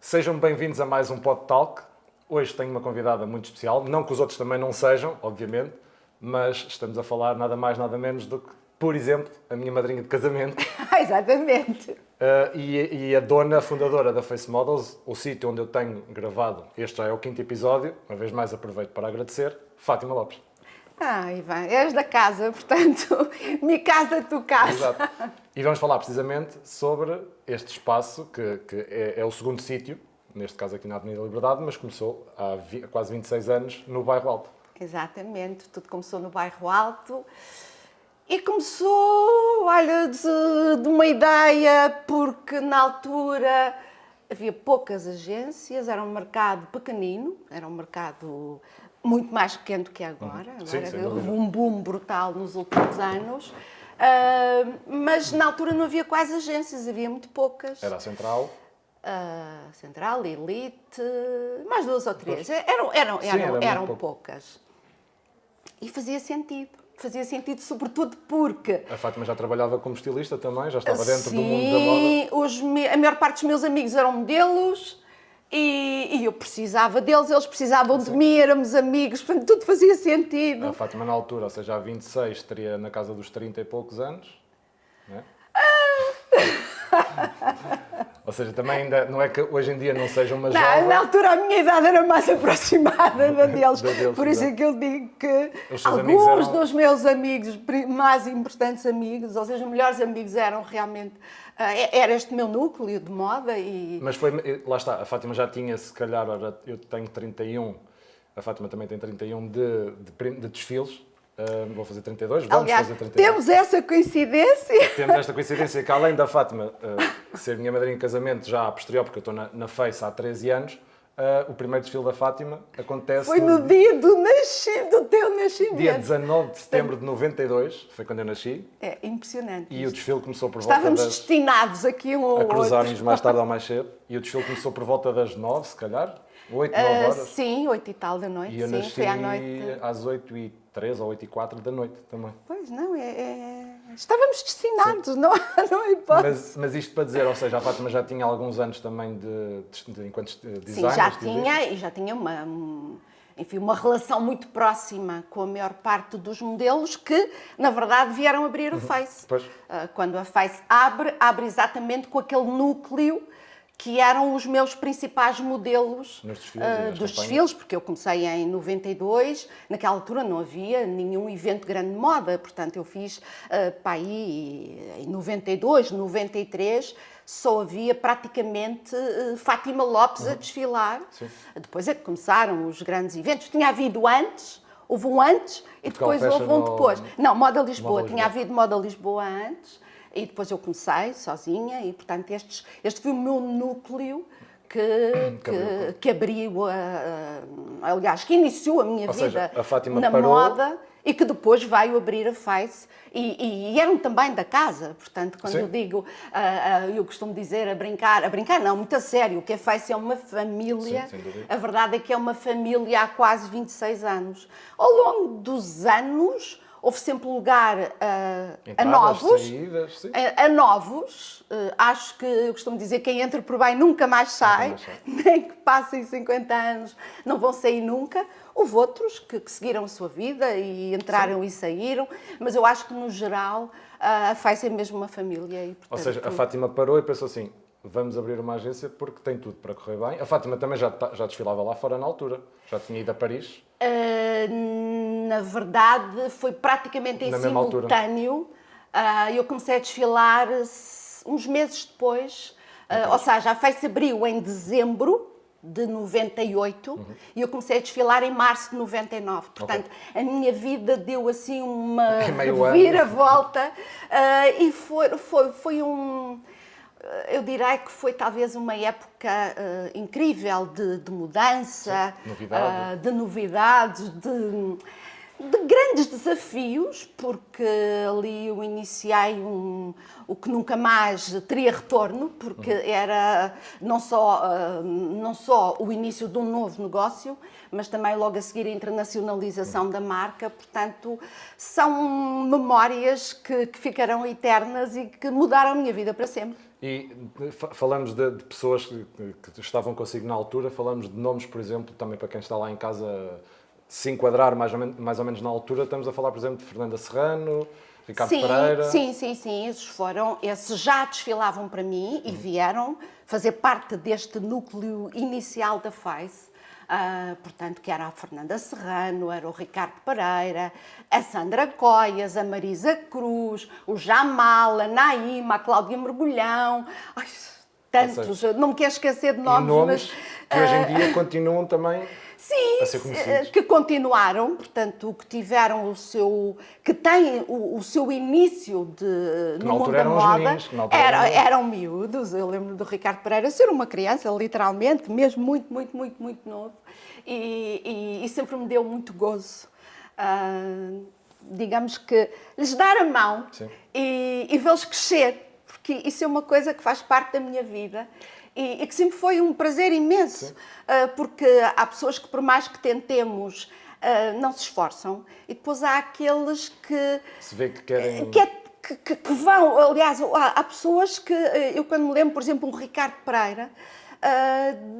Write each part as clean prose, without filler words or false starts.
Sejam bem-vindos a mais um Pod Talk. Hoje tenho uma convidada muito especial, não que os outros também não sejam, obviamente, mas estamos a falar nada mais, nada menos do que, por exemplo, a minha madrinha de casamento. Exatamente. E a dona fundadora da Face Models, o sítio onde eu tenho gravado, este já é o 5º episódio, uma vez mais aproveito para agradecer, Fátima Lopes. Ivan, és da casa, portanto, me casa, tu casa. Exato. E vamos falar precisamente sobre este espaço, que é o segundo sítio, neste caso aqui na Avenida Liberdade, mas começou há quase 26 anos no Bairro Alto. Exatamente, tudo começou no Bairro Alto e começou, olha, de uma ideia, porque na altura havia poucas agências, era um mercado pequenino, era um mercado muito mais pequeno do que agora. Sim, Agora houve um boom brutal nos últimos anos. Mas na altura não havia quase agências, havia muito poucas. Era a Central. Central, Elite, mais 2 ou 3. Eram poucas. E fazia sentido sobretudo porque... A Fátima já trabalhava como estilista também, já estava dentro do mundo da moda. Sim, a maior parte dos meus amigos eram modelos e eu precisava deles, eles precisavam de mim, éramos amigos, portanto tudo fazia sentido. A Fátima na altura, ou seja, há 26, teria na casa dos 30 e poucos anos, não é? Ou seja, também ainda não é que hoje em dia não seja uma jovem. Na altura a minha idade era mais aproximada da deles. Por isso é que eu digo que alguns dos meus amigos, mais importantes amigos, ou seja, melhores amigos eram realmente... Era este meu núcleo de moda e... Mas foi, lá está, a Fátima já tinha, se calhar, eu tenho 31, a Fátima também tem 31 de desfiles. Vou fazer 32, vamos fazer 32. Temos essa coincidência. Temos esta coincidência que, além da Fátima ser minha madrinha em casamento já a posterior, porque eu estou na Face há 13 anos, o primeiro desfile da Fátima acontece... Foi no dia do teu nascimento. Dia 19 de setembro de 92, foi quando eu nasci. É impressionante. E o desfile começou por Estávamos destinados aqui um ao outro. A cruzarmos mais tarde ou mais cedo. E o desfile começou por volta das 9, se calhar. 8, 9 horas. Sim, 8 e tal da noite. E eu nasci foi à noite. Às 8h03 ou 8h04 da noite também. Pois não, estávamos destinados, não é hipótese. Mas isto para dizer, ou seja, a Fátima já tinha alguns anos também enquanto designer. Sim, já tinha uma relação muito próxima com a maior parte dos modelos que, na verdade, vieram abrir o Face. Pois. Quando a Face abre exatamente com aquele núcleo que eram os meus principais modelos dos desfiles, porque eu comecei em 92, naquela altura não havia nenhum evento grande de moda, portanto eu fiz para aí em 92, 93, só havia praticamente Fátima Lopes a desfilar. Sim. Depois é que começaram os grandes eventos, tinha havido antes, houve um antes e depois houve um depois. Não, Moda Lisboa, tinha havido Moda Lisboa antes. E depois eu comecei sozinha e, portanto, este foi o meu núcleo que abriu, aliás, que iniciou a minha vida na moda e que depois veio abrir a Face. E eram também da casa, portanto, quando eu digo, eu costumo dizer a brincar não, muito a sério, que a Face é uma família, a verdade é que é uma família há quase 26 anos. Ao longo dos anos... Houve sempre lugar a novos. Saídas, sim. A novos. Acho que eu costumo dizer que quem entra por bem nunca mais sai. Nem que passem 50 anos, não vão sair nunca. Houve outros que seguiram a sua vida e entraram e saíram. Mas eu acho que, no geral, a Face é mesmo uma família. E, portanto, ou seja, a Fátima parou e pensou assim, vamos abrir uma agência porque tem tudo para correr bem. A Fátima também já desfilava lá fora na altura. Já tinha ido a Paris. Na verdade, foi praticamente em simultâneo. Eu comecei a desfilar uns meses depois. Ou seja, a Face abriu em dezembro de 98 e eu comecei a desfilar em março de 99. Portanto, a minha vida deu assim uma reviravolta e foi um... Eu diria que foi talvez uma época incrível de mudança, sim, de novidades, De grandes desafios, porque ali eu iniciei o que nunca mais teria retorno, porque era não só o início de um novo negócio, mas também logo a seguir a internacionalização da marca. Portanto, são memórias que ficarão eternas e que mudaram a minha vida para sempre. E falamos de pessoas que estavam consigo na altura, falamos de nomes, por exemplo, também para quem está lá em casa se enquadrar mais ou menos na altura, estamos a falar, por exemplo, de Fernanda Serrano, Ricardo Pereira. Sim, esses já desfilavam para mim e vieram fazer parte deste núcleo inicial da Face. Portanto, que era a Fernanda Serrano, era o Ricardo Pereira, a Sandra Coias, a Marisa Cruz, o Jamal, a Naíma, a Cláudia Mergulhão, tantos, não me quero esquecer de nomes, mas que hoje em dia continuam também a ser conhecidos. Que continuaram, portanto, que tiveram que têm o seu início no mundo da moda. Eram miúdos. Eu lembro do Ricardo Pereira ser uma criança, literalmente, mesmo muito novo. E sempre me deu muito gozo. Digamos que lhes dar a mão e vê-los crescer, porque isso é uma coisa que faz parte da minha vida. E que sempre foi um prazer imenso, porque há pessoas que, por mais que tentemos, não se esforçam, e depois há aqueles que se vê que querem... que vão. Aliás, há pessoas que, eu quando me lembro, por exemplo, um Ricardo Pereira,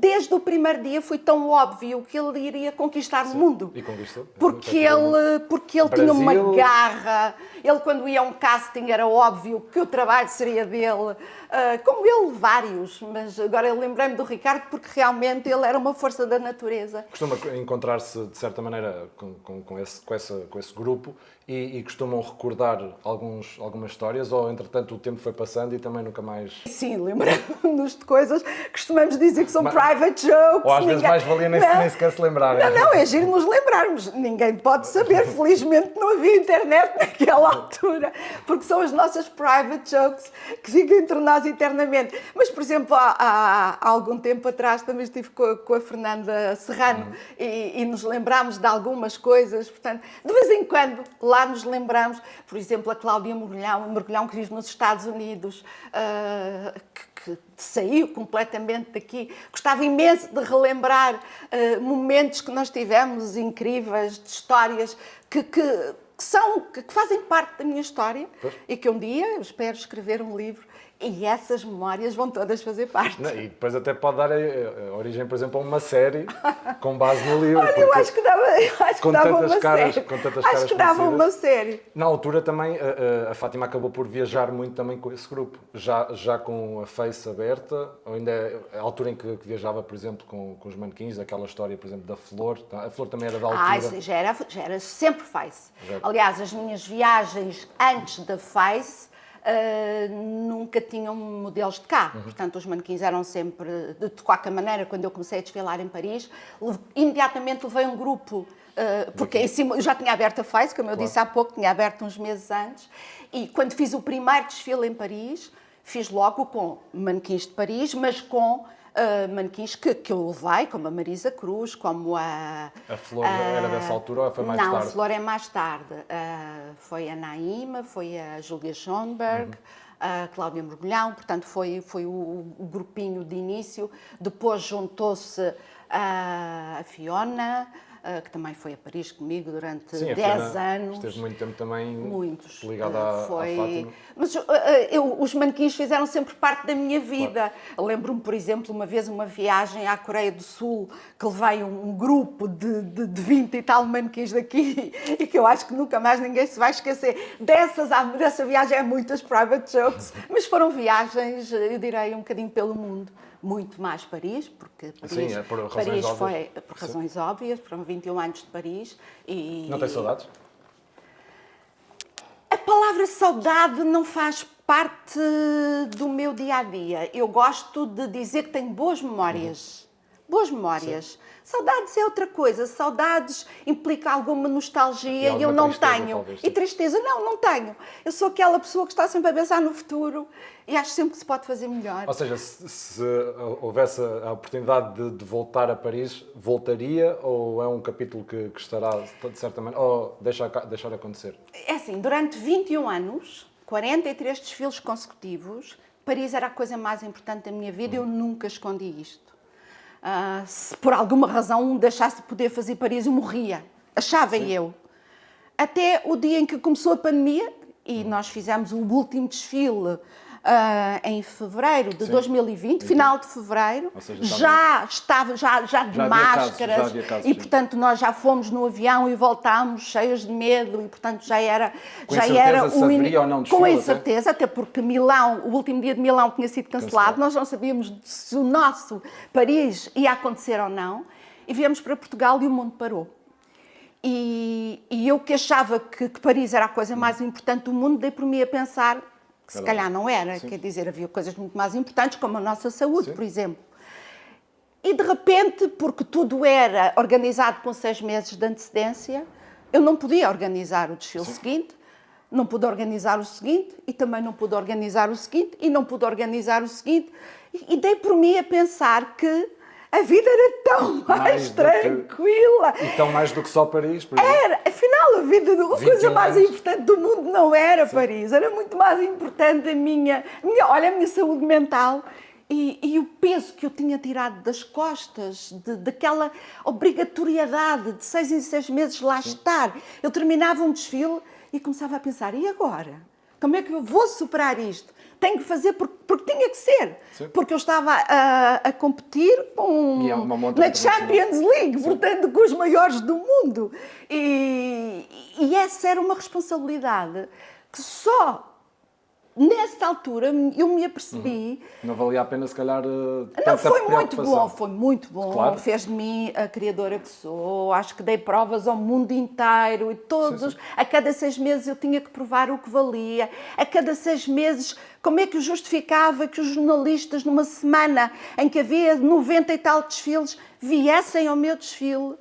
desde o primeiro dia foi tão óbvio que ele iria conquistar o mundo. E conquistou. Porque ele tinha uma garra. Ele, quando ia a um casting, era óbvio que o trabalho seria dele. Como ele, vários. Mas agora eu lembrei-me do Ricardo porque realmente ele era uma força da natureza. Costuma encontrar-se, de certa maneira, com esse grupo e costumam recordar algumas histórias ou, entretanto, o tempo foi passando e também nunca mais... Sim, lembramos-nos de coisas. Costumamos dizer que são private jokes. Ou às vezes mais valia nem sequer se lembrar. Não, é giro nos lembrarmos. Ninguém pode saber. Felizmente não havia internet naquela altura, porque são as nossas private jokes que ficam entre nós eternamente. Mas, por exemplo, há algum tempo atrás também estive com a Fernanda Serrano e nos lembramos de algumas coisas. Portanto, de vez em quando, lá nos lembramos, por exemplo, a Cláudia Mergulhão, que vive nos Estados Unidos, que saiu completamente daqui. Gostava imenso de relembrar momentos que nós tivemos incríveis, de histórias que fazem parte da minha história e que um dia eu espero escrever um livro e essas memórias vão todas fazer parte. E depois até pode dar origem, por exemplo, a uma série com base no livro. Olha, eu acho que dava uma série. Acho que dava uma série. Na altura também, a Fátima acabou por viajar muito também com esse grupo. Já com a Face aberta, ou ainda a altura em que viajava, por exemplo, com os manequins, aquela história, por exemplo, da Flor. A Flor também era da altura. Sim, já era sempre Face. Aliás, as minhas viagens antes da Face nunca tinham modelos de carro. Portanto, os manequins eram sempre de qualquer maneira. Quando eu comecei a desfilar em Paris, imediatamente levei um grupo, porque em cima, eu já tinha aberto a Face, como eu disse há pouco, tinha aberto uns meses antes, e quando fiz o primeiro desfile em Paris, fiz logo com manequins de Paris, mas com manequins que eu levei, como a Marisa Cruz, como a... A Flor era dessa altura ou foi mais tarde? Não, a Flor é mais tarde. Foi a Naíma, foi a Julia Schoenberg, a Cláudia Mergulhão, portanto foi o grupinho de início. Depois juntou-se a Fiona, que também foi a Paris comigo durante 10 anos. Esteve muito tempo também ligada à foi... Fátima. Mas os manequins fizeram sempre parte da minha vida. Claro. Lembro-me, por exemplo, uma vez uma viagem à Coreia do Sul, que levei um grupo de 20 e tal manequins daqui e que eu acho que nunca mais ninguém se vai esquecer. Dessa viagem há muitas private jokes, mas foram viagens, eu direi, um bocadinho pelo mundo. Muito mais Paris, porque Paris, Paris foi por razões óbvias, foram 21 anos de Paris. Não tem saudades? A palavra saudade não faz parte do meu dia-a-dia. Eu gosto de dizer que tenho boas memórias, Boas memórias. Sim. Saudades é outra coisa. Saudades implica alguma nostalgia e eu não tenho. Talvez, e tristeza, não tenho. Eu sou aquela pessoa que está sempre a pensar no futuro e acho sempre que se pode fazer melhor. Ou seja, se houvesse a oportunidade de voltar a Paris, voltaria ou é um capítulo que estará, de certa maneira, ou deixar acontecer? É assim, durante 21 anos, 43 desfiles consecutivos, Paris era a coisa mais importante da minha vida e eu nunca escondi isto. Se por alguma razão deixasse de poder fazer Paris, eu morria. Achava eu. Até o dia em que começou a pandemia e nós fizemos o último desfile em fevereiro de 2020, final de fevereiro, já de máscaras casos, e portanto nós já fomos no avião e voltámos cheios de medo e portanto já era ou não com incerteza, até porque Milão, o último dia de Milão tinha sido cancelado, nós não sabíamos se o nosso Paris ia acontecer ou não e viemos para Portugal e o mundo parou. E eu que achava que Paris era a coisa mais importante do mundo, dei por mim a pensar que se calhar não era, quer dizer, havia coisas muito mais importantes, como a nossa saúde, por exemplo. E de repente, porque tudo era organizado com 6 meses de antecedência, eu não podia organizar o desfile seguinte, não pude organizar o seguinte, e também não pude organizar o seguinte, e não pude organizar o seguinte, e dei por mim a pensar que a vida era tão mais tranquila. E tão mais do que só Paris, por exemplo. Era, afinal, a vida, a coisa mais importante do mundo não era Paris, era muito mais importante a minha saúde mental e o peso que eu tinha tirado das costas, daquela obrigatoriedade de 6 em 6 meses lá estar. Eu terminava um desfile e começava a pensar, e agora? Como é que eu vou superar isto? Tenho que fazer porque tinha que ser. Sim. Porque eu estava a competir na Champions League, portanto, com os maiores do mundo. E essa era uma responsabilidade que só nessa altura eu me apercebi. Não valia a pena, se calhar. Não, foi muito bom. Claro. Fez de mim a criadora que sou. Acho que dei provas ao mundo inteiro e todos. Sim. A cada 6 meses eu tinha que provar o que valia. A cada 6 meses, como é que eu justificava que os jornalistas, numa semana em que havia 90 e tal desfiles, viessem ao meu desfile?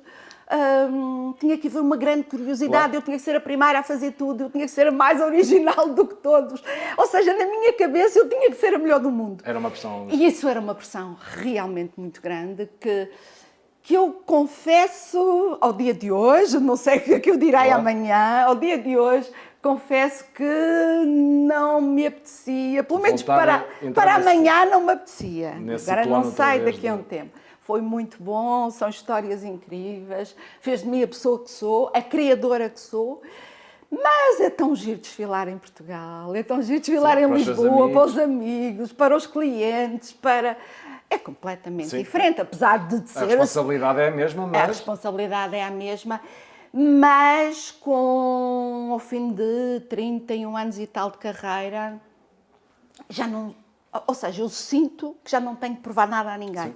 Tinha que haver uma grande curiosidade, eu tinha que ser a primeira a fazer tudo, eu tinha que ser a mais original do que todos. Ou seja, na minha cabeça eu tinha que ser a melhor do mundo. Era uma pressão. E isso era uma pressão realmente muito grande que eu confesso ao dia de hoje, não sei o que eu direi amanhã, ao dia de hoje, confesso que não me apetecia, pelo menos para amanhã não me apetecia. Agora não sei daqui a um tempo. Foi muito bom, são histórias incríveis, fez de mim a pessoa que sou, a criadora que sou, mas é tão giro desfilar em Portugal, é tão giro desfilar em Lisboa, para os amigos, para os clientes, É completamente diferente, apesar de ser... A responsabilidade é a mesma, mas... A responsabilidade é a mesma, mas ao fim de 31 anos e tal de carreira, já não... Ou seja, eu sinto que já não tenho que provar nada a ninguém. Sim.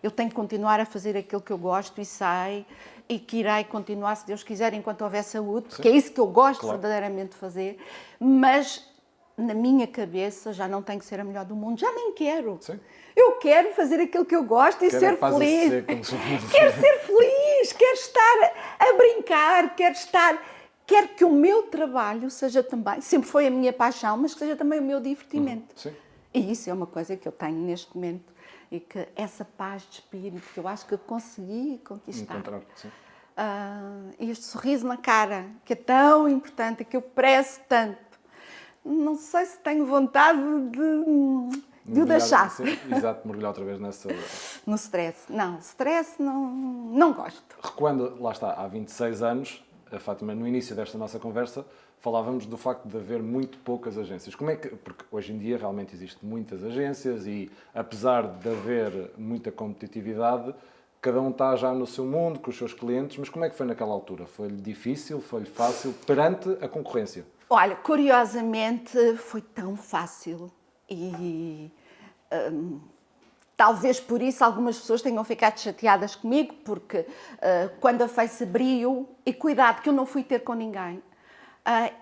Eu tenho que continuar a fazer aquilo que eu gosto e sei, e que irei continuar, se Deus quiser, enquanto houver saúde, porque é isso que eu gosto verdadeiramente de fazer, mas na minha cabeça já não tenho que ser a melhor do mundo, já nem quero. Sim. Eu quero fazer aquilo que eu gosto e ser feliz. Quero ser feliz, quero estar a brincar, quero que o meu trabalho seja também, sempre foi a minha paixão, mas que seja também o meu divertimento. Sim. E isso é uma coisa que eu tenho neste momento. E que essa paz de espírito que eu acho que eu consegui conquistar. E este sorriso na cara, que é tão importante e que eu prezo tanto. Não sei se tenho vontade de o deixar. Exato, mergulhar outra vez nessa... No stress. Não, stress não gosto. Recuando, lá está, há 26 anos, a Fátima, no início desta nossa conversa, falávamos do facto de haver muito poucas agências. Como é que... Porque hoje em dia realmente existem muitas agências e, apesar de haver muita competitividade, cada um está já no seu mundo, com os seus clientes, mas como é que foi naquela altura? Foi-lhe difícil, foi-lhe fácil, perante a concorrência? Olha, curiosamente, foi tão fácil e... talvez por isso algumas pessoas tenham ficado chateadas comigo, porque quando a Face abriu, e cuidado que eu não fui ter com ninguém,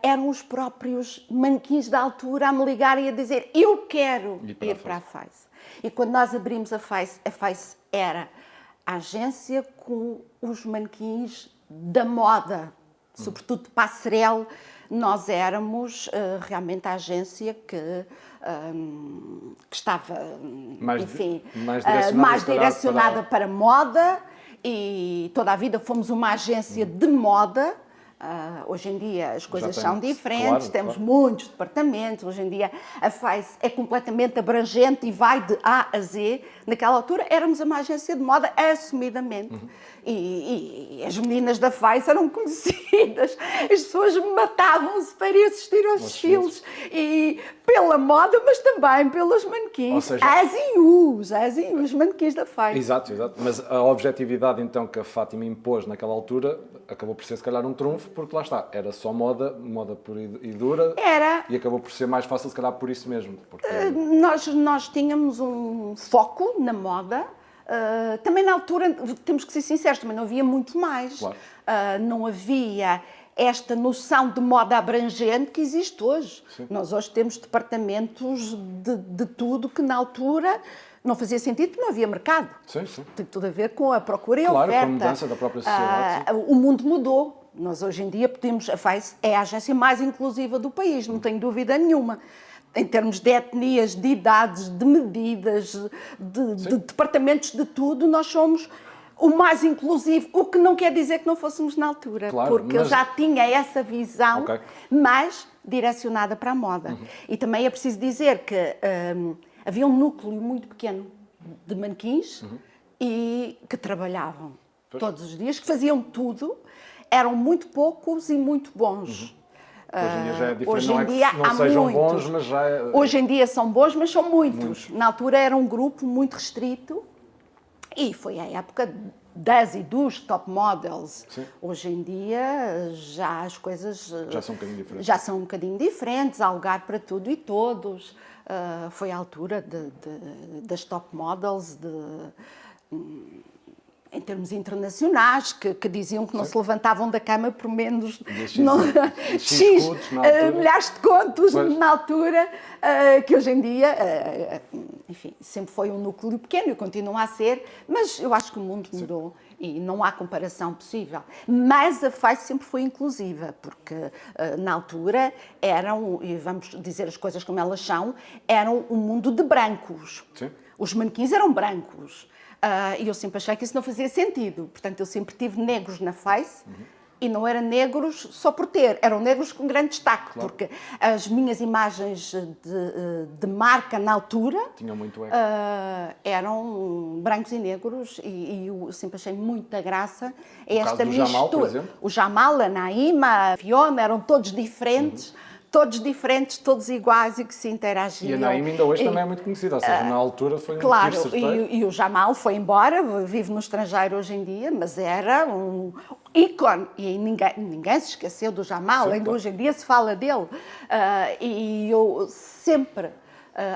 eram os próprios manequins da altura a me ligarem e a dizer eu quero ir para a Face. E quando nós abrimos a Face era a agência com os manequins da moda, sobretudo de passarela. Nós éramos realmente a agência que estava, enfim, mais direcionada para moda, e toda a vida fomos uma agência de moda. Hoje em dia as coisas são diferentes, temos muitos departamentos. Hoje em dia a Face é completamente abrangente e vai de A a Z. Naquela altura éramos uma agência de moda assumidamente. E as meninas da Face eram conhecidas. As pessoas matavam-se para ir assistir aos desfiles. E pela moda, mas também pelos manequins. Ou seja, as e os manequins da Face. Exato. Mas a objetividade então que a Fátima impôs naquela altura acabou por ser se calhar um trunfo, porque lá está, era só moda pura e dura. Era. E acabou por ser mais fácil se calhar por isso mesmo. Porque... Nós tínhamos um foco na moda. Também na altura, temos que ser sinceros, também não havia muito mais. Claro. Não havia esta noção de moda abrangente que existe hoje. Sim. Nós hoje temos departamentos de tudo que na altura não fazia sentido porque não havia mercado. Sim. Tem tudo a ver com a procura e a oferta. Claro, com a mudança da própria sociedade. O mundo mudou. Nós hoje em dia a Face é a agência mais inclusiva do país, não tenho dúvida nenhuma. Em termos de etnias, de idades, de medidas, de departamentos, de tudo, nós somos o mais inclusivo, o que não quer dizer que não fôssemos na altura, claro, porque eu já tinha essa visão, mas direcionada para a moda. E também é preciso dizer que havia um núcleo muito pequeno de manequins e que trabalhavam todos os dias, que faziam tudo, eram muito poucos e muito bons. Hoje em dia já é diferente, hoje não em dia não sejam bons, mas já é... Hoje em dia são bons, mas são muitos. Na altura era um grupo muito restrito e foi a época das e dos top models. Sim. Hoje em dia já as coisas já são um bocadinho diferentes. Já são um bocadinho diferentes, há lugar para tudo e todos. Foi a altura das top models em termos internacionais, que diziam que não se levantavam da cama por menos X milhares de contos na altura, que hoje em dia, enfim, sempre foi um núcleo pequeno e continua a ser, mas eu acho que o mundo mudou e não há comparação possível. Mas a Face sempre foi inclusiva, porque na altura eram, e vamos dizer as coisas como elas são, eram um mundo de brancos. Sim. Os manequins eram brancos. E eu sempre achei que isso não fazia sentido. Portanto, eu sempre tive negros na Face e não eram negros só por ter, eram negros com grande destaque, porque as minhas imagens de marca na altura tinham muito eram brancos e negros e eu sempre achei muita graça a esta mistura. Jamal, por exemplo? O Jamal, a Naima, a Fiona, eram todos diferentes. Todos diferentes, todos iguais e que se interagiam. E a Naima ainda hoje também é muito conhecida, ou seja, na altura foi um claro, tiro certeiro. E o Jamal foi embora, vive no estrangeiro hoje em dia, mas era um ícone e ninguém se esqueceu do Jamal, Sim, ainda claro. hoje em dia se fala dele. E eu sempre...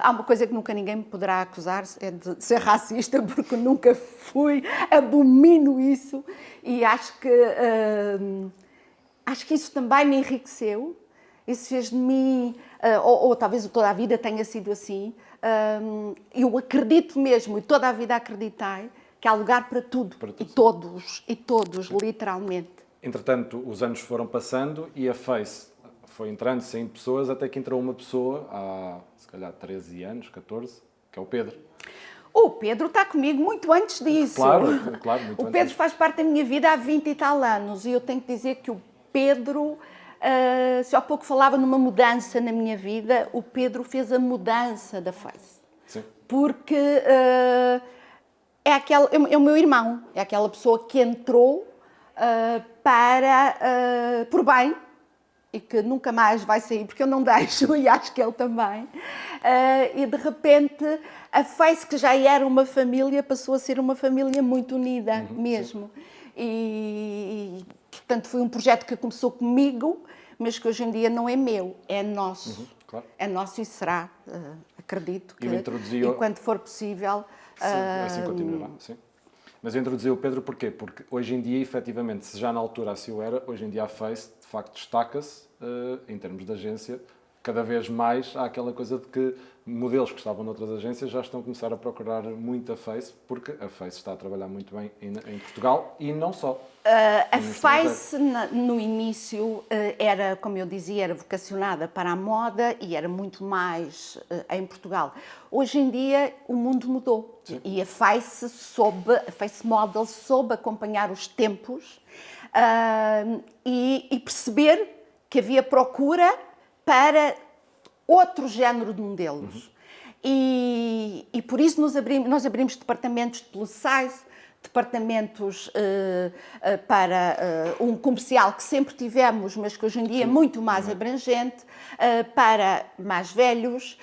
há uma coisa que nunca ninguém me poderá acusar, é de ser racista, porque nunca fui, abomino isso e acho que isso também me enriqueceu. Isso fez de mim, ou talvez toda a vida tenha sido assim, eu acredito mesmo, e toda a vida acreditei, que há lugar para tudo. E todos, literalmente. Entretanto, os anos foram passando e a Face foi entrando, saindo pessoas, até que entrou uma pessoa há, se calhar, 13 anos, 14, que é o Pedro. O Pedro está comigo muito antes disso. Claro, muito o antes. Pedro faz parte da minha vida há 20 e tal anos, e eu tenho que dizer que o Pedro... se há pouco falava numa mudança na minha vida, o Pedro fez a mudança da Face. Sim. Porque é o meu irmão, é aquela pessoa que entrou por bem e que nunca mais vai sair, porque eu não deixo, e acho que ele também. E de repente a Face, que já era uma família, passou a ser uma família muito unida mesmo. E portanto foi um projeto que começou comigo, mas que hoje em dia não é meu, é nosso. Claro. É nosso e será, acredito que, enquanto for possível... assim continuará, sim. Mas eu introduzi o Pedro porquê? Porque hoje em dia, efetivamente, se já na altura assim o era, hoje em dia a Face, de facto, destaca-se, em termos de agência, cada vez mais há aquela coisa de que modelos que estavam noutras agências já estão a começar a procurar muito a Face, porque a Face está a trabalhar muito bem em Portugal e não só. A Face, no início, era, como eu dizia, era vocacionada para a moda e era muito mais em Portugal. Hoje em dia, o mundo mudou. Sim. E a Face Model soube acompanhar os tempos e perceber que havia procura para outro género de modelos. E por isso nós abrimos departamentos de plus size, departamentos para um comercial que sempre tivemos, mas que hoje em dia é muito mais abrangente, para mais velhos,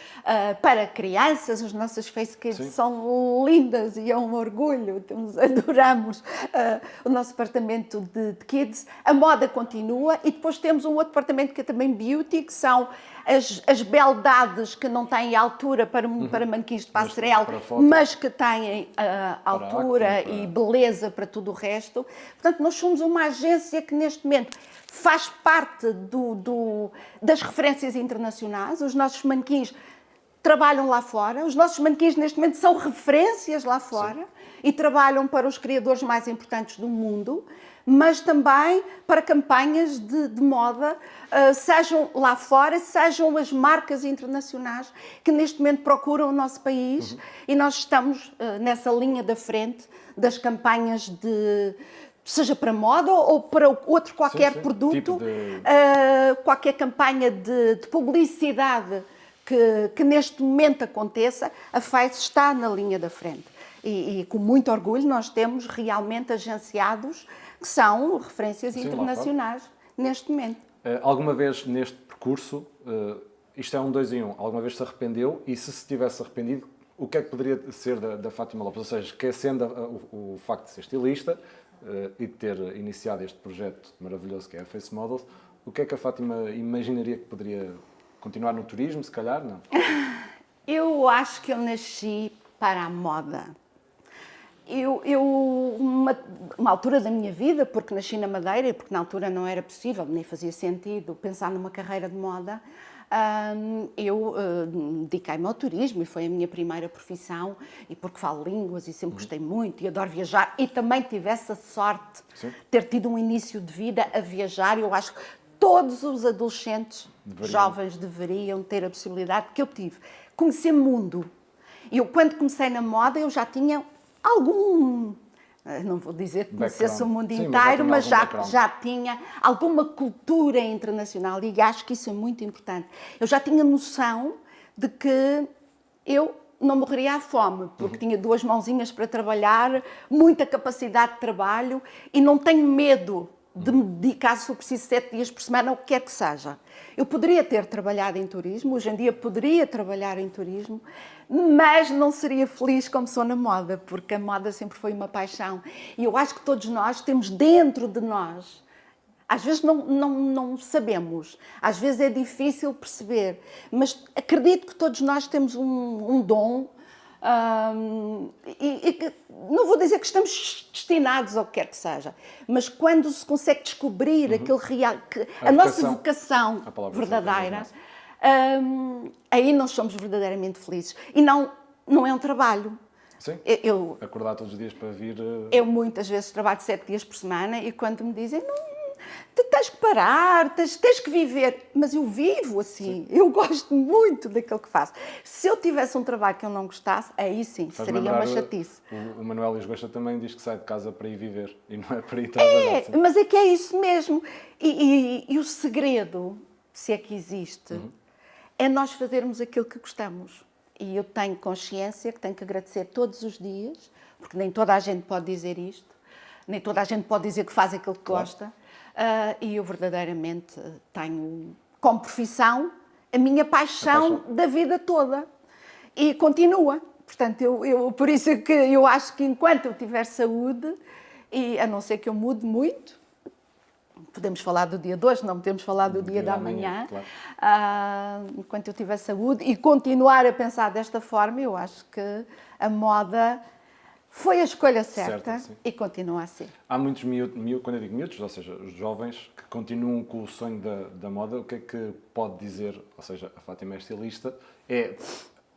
para crianças. As nossas Face Kids são lindas e é um orgulho, adoramos o nosso departamento de kids. A moda continua e depois temos um outro departamento que é também beauty, que são as beldades que não têm altura para manequins de passarela, mas que têm altura e beleza para tudo o resto. Portanto, nós somos uma agência que neste momento faz parte das referências internacionais. Os nossos manequins trabalham lá fora. Os nossos manequins neste momento são referências lá fora e trabalham para os criadores mais importantes do mundo, mas também para campanhas de moda, sejam lá fora, sejam as marcas internacionais que neste momento procuram o nosso país e nós estamos nessa linha da frente das campanhas seja para moda ou para outro qualquer produto, tipo qualquer campanha de publicidade que neste momento aconteça, a Face está na linha da frente. E com muito orgulho nós temos realmente agenciados que são referências internacionais neste momento. Alguma vez neste percurso, isto é um 2 em 1, alguma vez se arrependeu? E se tivesse arrependido, o que é que poderia ser da Fátima Lopes? Ou seja, esquecendo o facto de ser estilista e de ter iniciado este projeto maravilhoso que é a Face Models, o que é que a Fátima imaginaria que poderia continuar no turismo, se calhar? Não? Eu acho que eu nasci para a moda. Uma altura da minha vida, porque nasci na Madeira e porque na altura não era possível, nem fazia sentido pensar numa carreira de moda, eu dediquei-me ao turismo e foi a minha primeira profissão, e porque falo línguas e sempre gostei muito e adoro viajar e também tive essa sorte de ter tido um início de vida a viajar. Eu acho que todos os adolescentes jovens deveriam ter a possibilidade que eu tive, conhecer mundo. Eu, quando comecei na moda, eu já tinha não vou dizer que conhecesse o mundo inteiro, mas já tinha alguma cultura internacional e acho que isso é muito importante. Eu já tinha noção de que eu não morreria à fome, porque tinha 2 mãozinhas para trabalhar, muita capacidade de trabalho e não tenho medo de me dedicar, se for preciso, 7 dias por semana, ou o que quer que seja. Eu poderia ter trabalhado em turismo, hoje em dia poderia trabalhar em turismo, mas não seria feliz como sou na moda, porque a moda sempre foi uma paixão. E eu acho que todos nós temos dentro de nós, às vezes não sabemos, às vezes é difícil perceber, mas acredito que todos nós temos um dom, não vou dizer que estamos destinados ao que quer que seja, mas quando se consegue descobrir aquele real, a nossa vocação verdadeira, aí nós somos verdadeiramente felizes. E não é um trabalho. Sim, acordar todos os dias para vir... Eu muitas vezes trabalho 7 dias por semana e quando me dizem tens que parar, tens que viver. Mas eu vivo assim, eu gosto muito daquilo que faço. Se eu tivesse um trabalho que eu não gostasse, aí sim, seria uma chatice. O Manuel Lisgosta também diz que sai de casa para ir viver e não é para ir trabalhar. Mas é que é isso mesmo. E o segredo, se é que existe, é nós fazermos aquilo que gostamos. E eu tenho consciência que tenho que agradecer todos os dias, porque nem toda a gente pode dizer isto, nem toda a gente pode dizer que faz aquilo que gosta. E eu verdadeiramente tenho como profissão a minha paixão da vida toda e continua. Portanto, por isso é que eu acho que enquanto eu tiver saúde, e a não ser que eu mude muito, podemos falar do dia de hoje, não podemos falar do dia da manhã, claro. Enquanto eu tiver saúde e continuar a pensar desta forma, eu acho que a moda Foi a escolha certa Certo, e continua a ser. Há muitos quando eu digo miúdos, ou seja, os jovens que continuam com o sonho da moda, o que é que pode dizer? Ou seja, a Fátima é estilista, é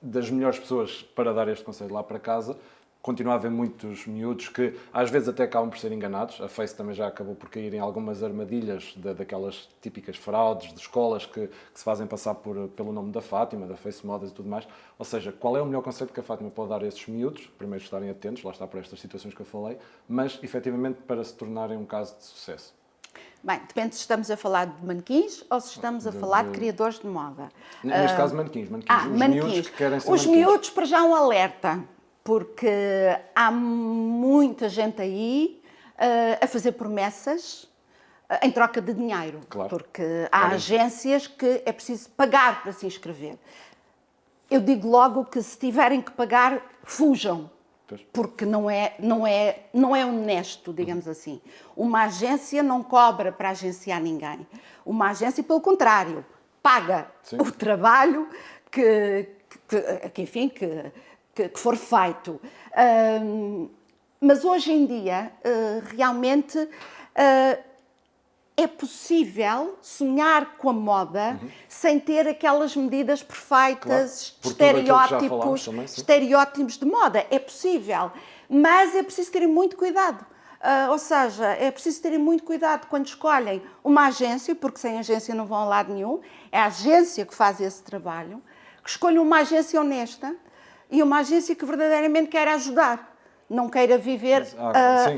das melhores pessoas para dar este conselho lá para casa. Continua a haver muitos miúdos que às vezes até acabam por ser enganados. A Face também já acabou por cair em algumas armadilhas daquelas típicas fraudes de escolas que se fazem passar pelo nome da Fátima, da Face Modas e tudo mais. Ou seja, qual é o melhor conselho que a Fátima pode dar a esses miúdos? Primeiro, estarem atentos, lá está, para estas situações que eu falei, mas efetivamente para se tornarem um caso de sucesso. Bem, depende se estamos a falar de manequins ou se estamos a falar de criadores de moda. Neste caso, manequins. Os miúdos que querem ser Os manequins. miúdos, para já, um alerta, porque há muita gente aí a fazer promessas em troca de dinheiro. Claro. Porque há agências que é preciso pagar para se inscrever. Eu digo logo que se tiverem que pagar, fujam. Porque não é honesto, digamos assim. Uma agência não cobra para agenciar ninguém. Uma agência, pelo contrário, paga o trabalho que for feito. Mas hoje em dia, realmente, é possível sonhar com a moda sem ter aquelas medidas perfeitas, estereótipos de moda. É possível, mas é preciso terem muito cuidado. Ou seja, é preciso terem muito cuidado quando escolhem uma agência, porque sem agência não vão a lado nenhum. É a agência que faz esse trabalho, que escolham uma agência honesta e uma agência que verdadeiramente quer ajudar, não queira viver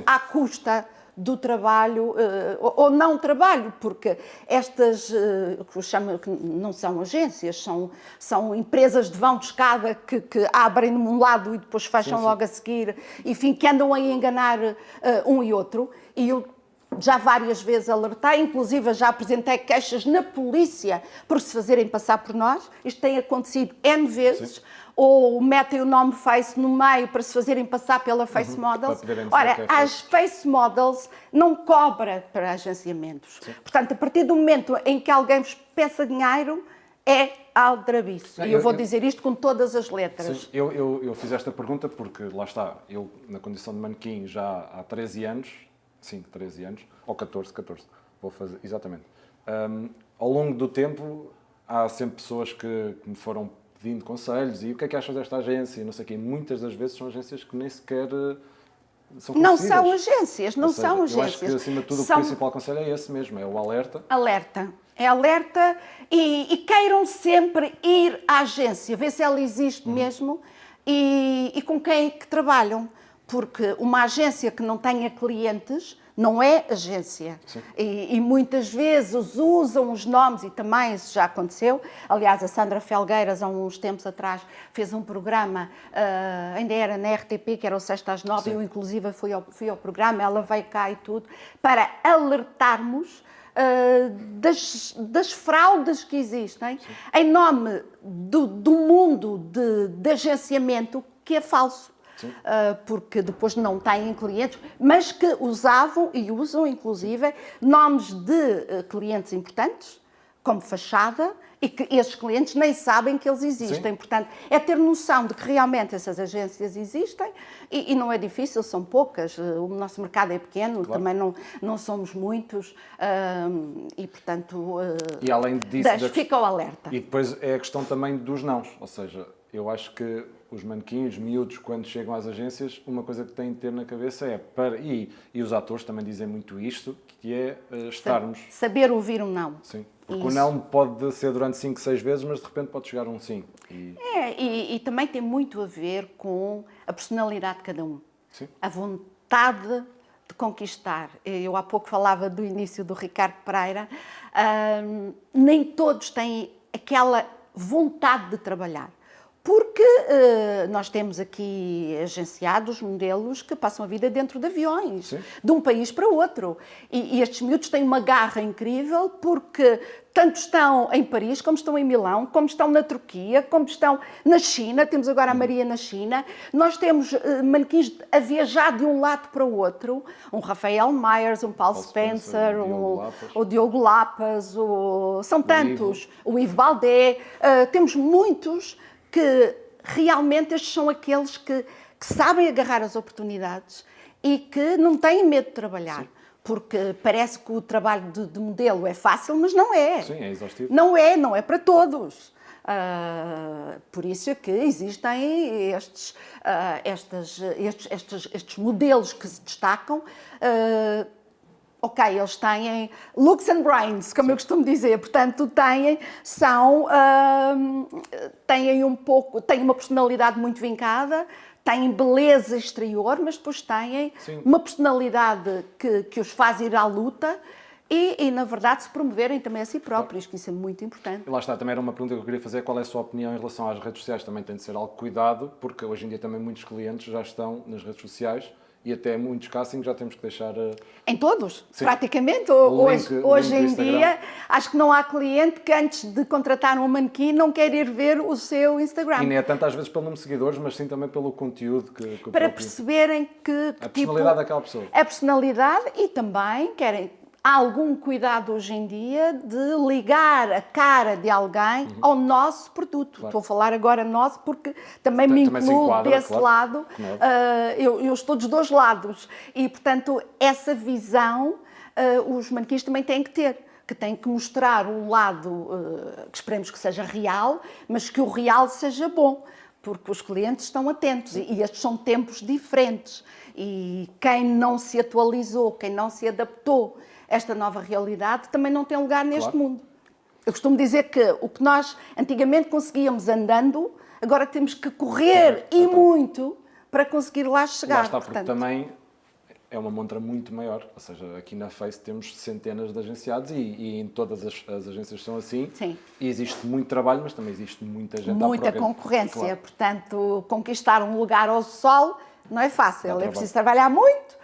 à custa do trabalho, ou não trabalho, porque estas, que eu chamo, que não são agências, são empresas de vão de escada que abrem num lado e depois fecham logo a seguir, enfim, que andam a enganar um e outro. E eu já várias vezes alertei, inclusive já apresentei queixas na polícia por se fazerem passar por nós. Isto tem acontecido N vezes. Ou metem o nome Face no meio para se fazerem passar pela Face Models. Ora, as Face Models não cobram para agenciamentos. Portanto, a partir do momento em que alguém vos peça dinheiro, é aldrabice. E eu vou dizer isto com todas as letras. Sim, eu fiz esta pergunta porque, lá está, eu na condição de manequim já há 13 anos, sim, 13 anos, ou 14, vou fazer, exatamente. Ao longo do tempo, há sempre pessoas que me foram pedindo conselhos e o que é que achas desta agência, não sei o quê. Muitas das vezes são agências que nem sequer são conhecidas. Não são agências, não são agências. Eu acho que, acima de tudo, o principal conselho é esse mesmo, é o alerta. Alerta. É alerta e queiram sempre ir à agência, ver se ela existe mesmo e com quem é que trabalham. Porque uma agência que não tenha clientes não é agência. E muitas vezes usam os nomes, e também isso já aconteceu. Aliás, a Sandra Felgueiras, há uns tempos atrás, fez um programa, ainda era na RTP, que era o 6 às 9, eu inclusive fui ao programa, ela veio cá e tudo, para alertarmos das fraudes que existem em nome do mundo de agenciamento que é falso. Porque depois não têm clientes, mas que usavam e usam, inclusive, nomes de clientes importantes, como fachada, e que esses clientes nem sabem que eles existem. Portanto, é ter noção de que realmente essas agências existem e não é difícil, são poucas. O nosso mercado é pequeno, também não somos muitos e, portanto, e além disso, fica o alerta. E depois é a questão também dos nãos, ou seja, eu acho que os manequins, os miúdos, quando chegam às agências, uma coisa que têm de ter na cabeça é, e os atores também dizem muito isto, que é estarmos... Saber ouvir um não. Sim, porque o não pode ser durante 5, 6 vezes, mas de repente pode chegar um sim. E também tem muito a ver com a personalidade de cada um. Sim. A vontade de conquistar. Eu há pouco falava do início do Ricardo Pereira. Nem todos têm aquela vontade de trabalhar. Porque nós temos aqui agenciados modelos que passam a vida dentro de aviões, de um país para outro. E estes miúdos têm uma garra incrível porque tanto estão em Paris, como estão em Milão, como estão na Turquia, como estão na China. Temos agora a Maria na China. Nós temos manequins a viajar de um lado para o outro. Um Rafael Myers, um Paul Spencer, o Diogo Lapas, são tantos. O Yves Baldé. Temos muitos que realmente estes são aqueles que que sabem agarrar as oportunidades e que não têm medo de trabalhar. Sim. Porque parece que o trabalho de modelo é fácil, mas não é. Sim, é exaustivo. Não é para todos. Por isso é que existem estes modelos que se destacam. Ok, eles têm looks and brains, como eu costumo dizer, portanto têm uma personalidade muito vincada, têm beleza exterior, mas depois têm uma personalidade que os faz ir à luta e, na verdade, se promoverem também a si próprios, que isso é muito importante. E lá está, também era uma pergunta que eu queria fazer, qual é a sua opinião em relação às redes sociais? Também tem de ser algo cuidado, porque hoje em dia também muitos clientes já estão nas redes sociais e até muitos castings já temos que deixar... Em todos, praticamente. Hoje em dia, acho que não há cliente que antes de contratar um manequim não quer ir ver o seu Instagram. E nem é tanto às vezes pelo número de seguidores, mas sim também pelo conteúdo que para perceberem que a personalidade daquela pessoa. A personalidade e também querem... Há algum cuidado hoje em dia de ligar a cara de alguém ao nosso produto. Claro. Estou a falar agora nosso porque também me incluo desse lado. Eu estou dos dois lados. E, portanto, essa visão os manequins também têm que ter. Que têm que mostrar um lado que esperemos que seja real, mas que o real seja bom. Porque os clientes estão atentos e estes são tempos diferentes. E quem não se atualizou, quem não se adaptou a esta nova realidade, também não tem lugar neste mundo. Eu costumo dizer que o que nós antigamente conseguíamos andando, agora temos que correr e muito para conseguir lá chegar. Lá está, porque também é uma montra muito maior. Ou seja, aqui na Face temos centenas de agenciados e em todas as agências são assim. Sim. E existe muito trabalho, mas também existe muita gente muita concorrência. Claro. Portanto, conquistar um lugar ao sol não é fácil. É preciso trabalhar muito.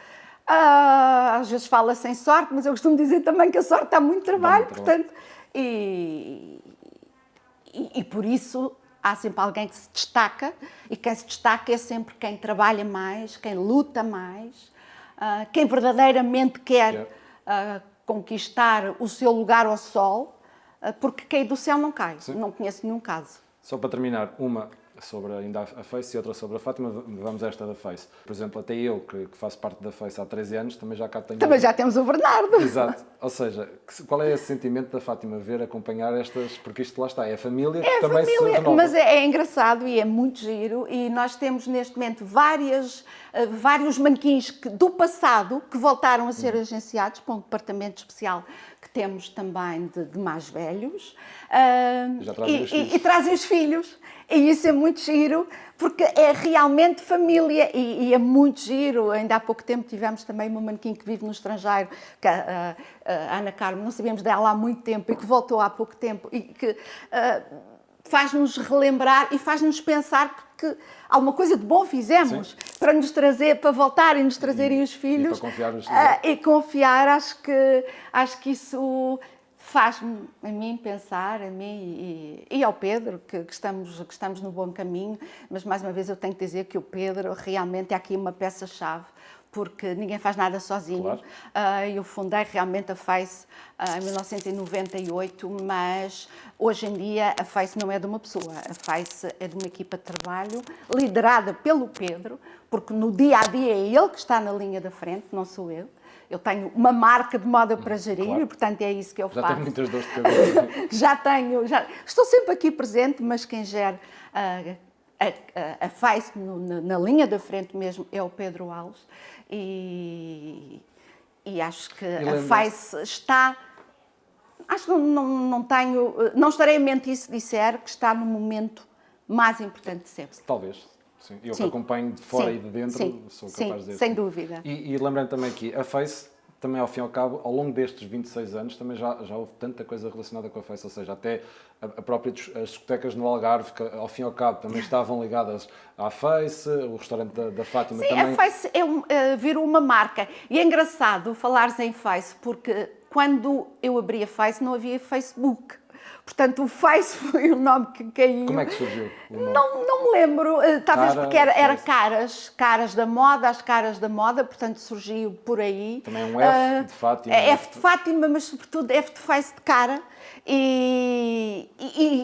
Às vezes fala-se em sorte, mas eu costumo dizer também que a sorte dá muito trabalho. Portanto, e por isso há sempre alguém que se destaca, e quem se destaca é sempre quem trabalha mais, quem luta mais, quem verdadeiramente quer conquistar o seu lugar ao sol, porque cair do céu não cai. Sim. Não conheço nenhum caso. Só para terminar, uma sobre ainda a Face e outra sobre a Fátima, vamos a esta da Face. Por exemplo, até eu, que faço parte da Face há 13 anos, também já cá tenho... Também já temos o Bernardo. Exato. Ou seja, qual é esse sentimento da Fátima, ver, acompanhar estas... Porque isto lá está, é a família que também se renova. Mas é engraçado e é muito giro e nós temos neste momento vários manequins do passado que voltaram a ser agenciados para um departamento especial que temos também de mais velhos. Já trazem os filhos. E trazem os filhos. E isso é muito giro, porque é realmente família e é muito giro. Ainda há pouco tempo tivemos também uma manequim que vive no estrangeiro, que a Ana Carmo, não sabíamos dela há muito tempo e que voltou há pouco tempo e que faz-nos relembrar e faz-nos pensar que alguma coisa de bom fizemos. Sim. Para nos trazer, para voltarem nos trazerem os filhos. E para confiar nos e confiar, acho que isso faz-me a mim pensar, a mim e ao Pedro, que estamos no bom caminho, mas mais uma vez eu tenho que dizer que o Pedro realmente é aqui uma peça-chave, porque ninguém faz nada sozinho. Claro. Eu fundei realmente a Face em 1998, mas hoje em dia a Face não é de uma pessoa, a Face é de uma equipa de trabalho liderada pelo Pedro, porque no dia-a-dia é ele que está na linha da frente, não sou eu. Eu tenho uma marca de moda para gerir, claro. E portanto é isso que eu faço. Já tenho muitas dores de cabeça. Estou sempre aqui presente, mas quem gera a Face na linha da frente mesmo é o Pedro Alves. E acho que a Face está... Acho que não estarei a mentir se disser que está no momento mais importante de sempre. Talvez. Sim. Eu que acompanho de fora e de dentro, sou capaz de dizer. Sem dúvida. E lembrando também que a Face, também ao fim e ao cabo, ao longo destes 26 anos, também já houve tanta coisa relacionada com a Face, ou seja, até a própria as discotecas no Algarve, que ao fim e ao cabo também estavam ligadas à Face, o restaurante da Fátima também. Sim, a Face virou uma marca. E é engraçado falares em Face, porque quando eu abri a Face não havia Facebook. Portanto, o Face foi o nome que caiu. Como é que surgiu? Não me lembro, talvez Cara, porque era caras da moda, as caras da moda, portanto surgiu por aí. Também um F de Fátima. F de Fátima, mas sobretudo F de Face de cara. E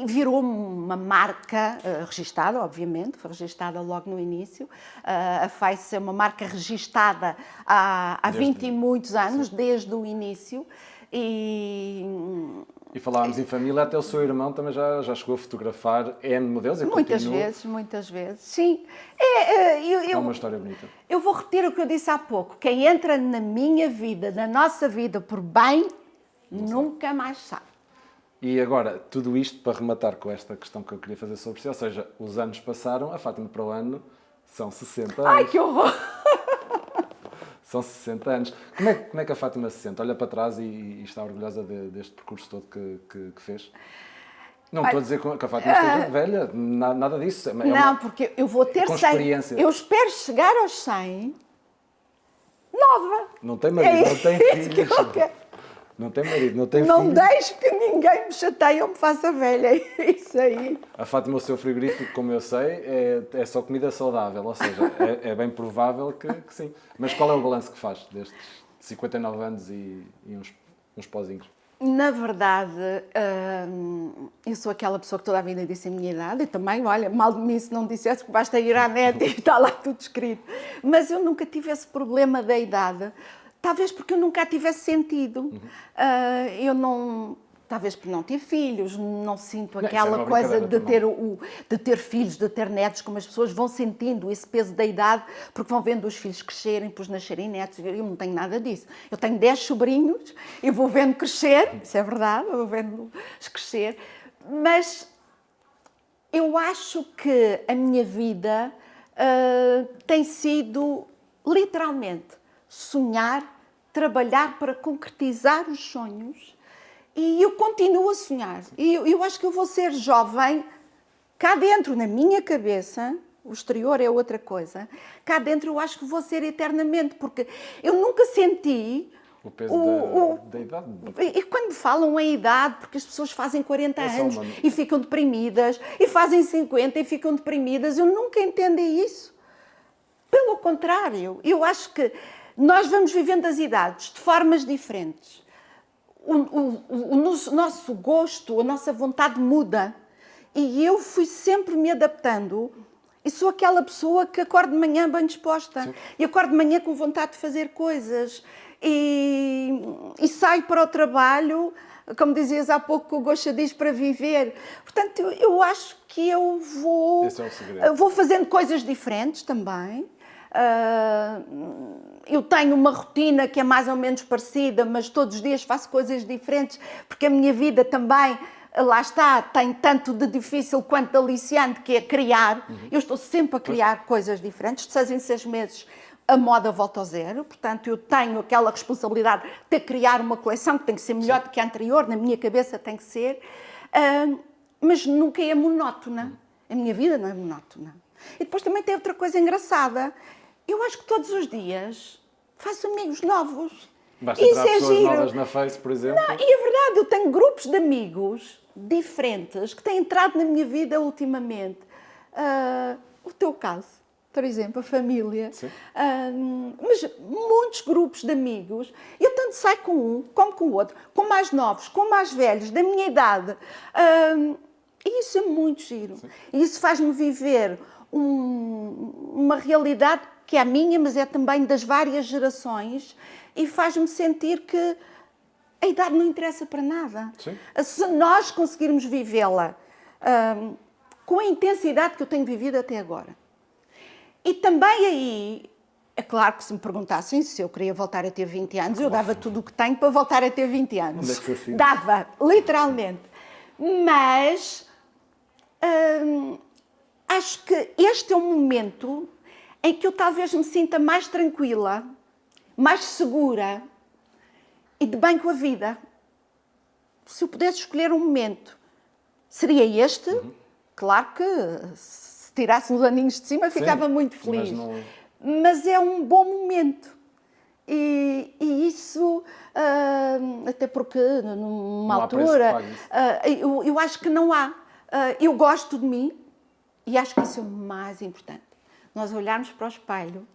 virou uma marca registada, obviamente, foi registada logo no início. A Face é uma marca registada há 20 e muitos anos, desde o início. E falávamos em família, até o seu irmão também já chegou a fotografar N modelos. Muitas vezes, sim. É uma história bonita. Eu vou repetir o que eu disse há pouco. Quem entra na minha vida, na nossa vida, por bem, nunca mais sabe. E agora, tudo isto para rematar com esta questão que eu queria fazer sobre si, ou seja, os anos passaram, a Fátima para o ano são 60 anos. Ai, que horror! São 60 anos. Como é que a Fátima se sente? Olha para trás e está orgulhosa deste percurso todo que fez? Não estou a dizer que a Fátima esteja velha, nada disso. Não, porque eu vou ter 100. Eu espero chegar aos 100 nova. Não tem marido, não tem filhos. Não tem marido, não tem filhos. Não deixo que ninguém me chateie ou me faça velha. É isso aí. A Fátima, o seu frigorífico, como eu sei, é só comida saudável. Ou seja, é bem provável que sim. Mas qual é o balanço que faz destes 59 anos e uns pozinhos? Na verdade, eu sou aquela pessoa que toda a vida disse a minha idade. E também, olha, mal de mim se não dissesse, que basta ir à net e está lá tudo escrito. Mas eu nunca tive esse problema da idade. Talvez porque eu nunca a tivesse sentido. Eu não... Talvez por não ter filhos, não sinto aquela coisa de ter filhos, de ter netos, como as pessoas vão sentindo esse peso da idade, porque vão vendo os filhos crescerem, depois nascerem netos. Eu não tenho nada disso. Eu tenho 10 sobrinhos e vou vendo crescer, isso é verdade, vou vendo-os crescer, mas eu acho que a minha vida tem sido, literalmente, sonhar, trabalhar para concretizar os sonhos. E eu continuo a sonhar. E eu acho que eu vou ser jovem cá dentro, na minha cabeça. O exterior é outra coisa. Cá dentro eu acho que vou ser eternamente, porque eu nunca senti... O peso da idade. E quando falam em idade, porque as pessoas fazem 40 anos e ficam deprimidas, e fazem 50 e ficam deprimidas, eu nunca entendi isso. Pelo contrário, eu acho que nós vamos vivendo as idades de formas diferentes. O nosso gosto, a nossa vontade muda. E eu fui sempre me adaptando. E sou aquela pessoa que acorda de manhã bem disposta. Sim. E acordo de manhã com vontade de fazer coisas. E saio para o trabalho, como dizias há pouco, que o Gosha diz, para viver. Portanto, eu acho que eu vou... Esse é o segredo. Vou fazendo coisas diferentes também. Eu tenho uma rotina que é mais ou menos parecida, mas todos os dias faço coisas diferentes, porque a minha vida também, lá está, tem tanto de difícil quanto de aliciante, que é criar. Eu estou sempre a criar coisas diferentes. De 6 em 6 meses a moda volta ao zero, portanto eu tenho aquela responsabilidade de criar uma coleção que tem que ser melhor do que a anterior, na minha cabeça tem que ser, mas nunca é monótona. A minha vida não é monótona. E depois também tem outra coisa engraçada. Eu acho que todos os dias faço amigos novos. Basta entrar pessoas novas na Face, por exemplo. Não, e é verdade, eu tenho grupos de amigos diferentes que têm entrado na minha vida ultimamente. O teu caso, por exemplo, a família. Mas muitos grupos de amigos. Eu tanto saio com um como com o outro, com mais novos, com mais velhos, da minha idade. E isso é muito giro. Sim. E isso faz-me viver uma realidade que é a minha, mas é também das várias gerações, e faz-me sentir que a idade não interessa para nada. Sim. Se nós conseguirmos vivê-la com a intensidade que eu tenho vivido até agora. E também aí, é claro que se me perguntassem se eu queria voltar a ter 20 anos, eu dava tudo o que tenho para voltar a ter 20 anos. Onde é que assim? Dava, literalmente. Mas acho que este é um momento em que eu talvez me sinta mais tranquila, mais segura e de bem com a vida. Se eu pudesse escolher um momento, seria este. Claro que se tirasse uns aninhos de cima ficava muito feliz. Mas é um bom momento. E isso, até porque numa Não há preço altura, que pague isso. eu acho que não há. Eu gosto de mim e acho que isso é o mais importante. Nós olharmos para o espelho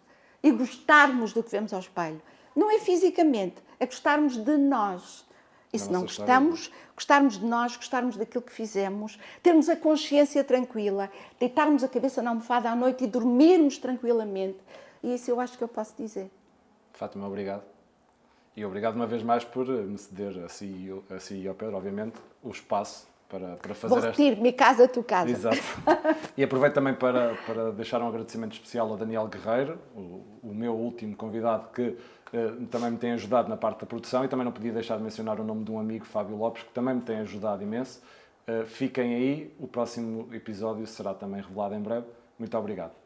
e gostarmos do que vemos ao espelho. Não é fisicamente, é gostarmos de nós. E se não gostamos, gostarmos de nós, gostarmos daquilo que fizemos, termos a consciência tranquila, deitarmos a cabeça na almofada à noite e dormirmos tranquilamente. E isso eu acho que eu posso dizer. Fátima, obrigado. E obrigado uma vez mais por me ceder a si e ao Pedro, obviamente, o espaço para fazer Vou repetir-me, casa, tu casa. Exato. E aproveito também para deixar um agradecimento especial ao Daniel Guerreiro, o meu último convidado, que também me tem ajudado na parte da produção, e também não podia deixar de mencionar o nome de um amigo, Fábio Lopes, que também me tem ajudado imenso. Fiquem aí, o próximo episódio será também revelado em breve. Muito obrigado.